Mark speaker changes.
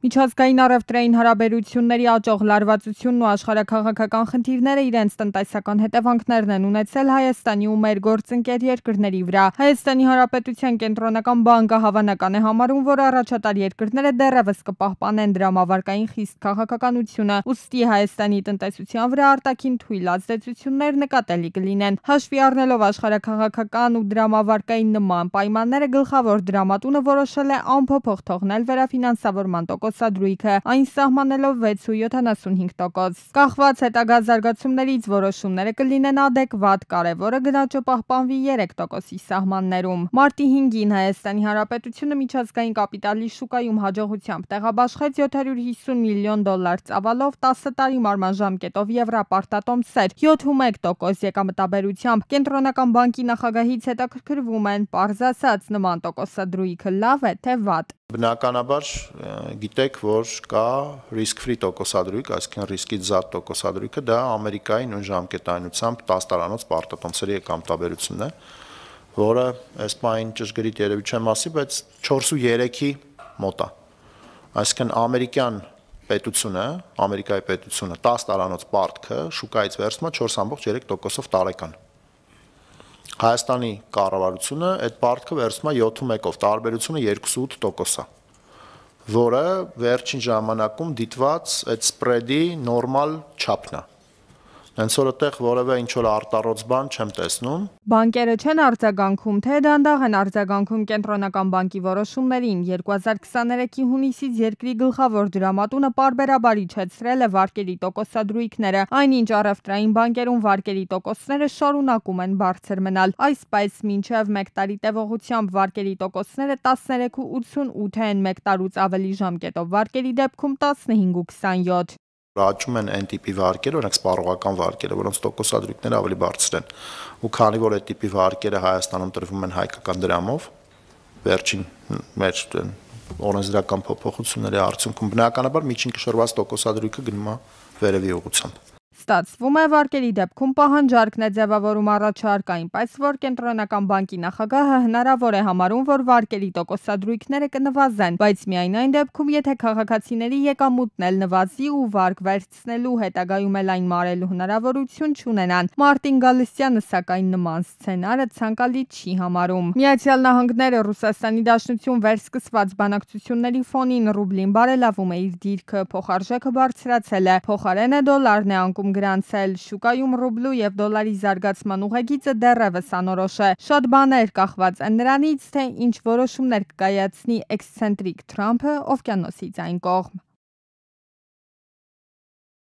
Speaker 1: Միջազգային առևտրային հարաբերությունների աճող լարվածությունն ու աշխարհաքաղաքական խնդիրները իրենց տնտեսական հետևանքներն են ունեցել Հայաստանի ու մեր գործընկեր երկրների վրա։ Հայաստանի Հանրապետության կենտրոնական բանկը հավանական է համարում, որ առաջատար երկրները դեռևս կպահպանեն դրամավարկային խիստ քաղաքականությունը, ուստի Հայաստանի տնտեսության վրա արտաքին թույլ ազդեցություններ նկատելի կլինեն։ Հաշվի առնելով աշխարհաքաղաքական ու դրամավարկային նման պայմանները, գլխավոր դրամատունը որոշել է անփոփոխ թողնել վերաֆինանսավորման տոկոսադրույքը, այն սահմանելով 6.75%։ Կախված հետագա զարգացումներից որոշումները կլինեն adekvat, կարևորը գնաճը պահպանվի 3%-ի սահմաններում։ Մարտի 5-ին Հայաստանի Հանրապետությունը միջազգային կապիտալի շուկայում հաջողությամբ տեղաբաշխեց $750 միլիոն ծավալով 10 տարի մանրաժամկետով եվրապարտատոմսեր 7.1% եկամտաբերությամբ։ Կենտրոնական բանկի նախագահից հետաքրքրվում են, պարզ ասած, նման տոկոսադրույքը լավ է թե վատ։
Speaker 2: Բնականաբար գիտեք, որ կա risk-free տոկոսադրույք, այսինքն ռիսկից զատ տոկոսադրույքը, դա Ամերիկայի նույն ժամկետայնությամբ 10 տարանոց պարտատոմսերի եկամտաբերությունն է, որը այս պահին ճշգրիտ երևի չեմ ասի, բայց 4.3-ի մոտ է։ Այսինքն Ամերիկայի պետությունը 10 տարանոց պարտքը շուկայից վերցնում է 4.3%-ով տարեկան։ Հայաստանի կառավարությունը այդ պարտքը վերցնում է 7.1-ով, տարբերությունը 2.8% է, որը վերջին ժամանակում դիտված այդ սպրեդի նորմալ չափն է։ Հենց որ այդտեղ որևէ ինչ-որ արտառոց բան չեմ տեսնում։
Speaker 1: Բանկերը չեն արձագանքում, թե դանդաղ են արձագանքում կենտրոնական բանկի որոշումներին։ 2023-ի հունիսից երկրի գլխավոր դրամատունը պարբերաբար իջեցրել է վարկերի տոկոսադրույքները, այնինչ առևտրային բանկերում վարկերի տոկոսները շարունակում են բարձր մնալ։ Այսպես մինչև 1 տարի տևողությամբ վարկերի տոկոսները 13.88 են, 1 տարուց ավելի ժամկետով վարկերի դեպքում 15.27։
Speaker 2: Աճում են այն տիպի վարկերը, օրինակ սպառողական վարկերը, որոնց տոկոսադրույքները ավելի բարձր են։ Ու քանի որ այդ տիպի վարկերը Հայաստանում տրվում են հայկական դրամով, վերջին մեր օրենսդրական փոփոխությունների արդյունքում բնականաբար միջին կշռված տոկոսադրույքը գնում է վերևի ուղղությամբ։
Speaker 1: Ստացվում է, վարկերի դեպքում պահանջարկն է ձևավորում առաջարկ, այնպես որ կենտրոնական բանկի նախագահը հնարավոր է համարում, որ վարկերի տոկոսադրույքները կնվազեն, բայց միայն այն դեպքում, եթե քաղաքացիների եկամուտն էլ նվազի ու վարկ վերցնելու, հետագայում էլ այն մարելու հնարավորություն չունենան։ Մարտին Գալստյանը սակայն նման սցենարը ցանկալի չի համարում։ Միացյալ Նահանգները Ռուսաստանի Դաշնություն վերսկսված բանակցությունների ֆոնին ռուբլին բարելավում է իր դիրքը, փոխարժեքը բարձրացել է, փոխարենը դոլարն է անկում գրանցել, շուկայում ռուբլու եւ դոլարի զարգացման ուղեգիծը դեռևս անորոշ է։ Շատ բաներ կախված են նրանից, թե ինչ որոշումներ կկայացնի էքսցենտրիկ Թրամփը օվկիանոսից այն կողմ։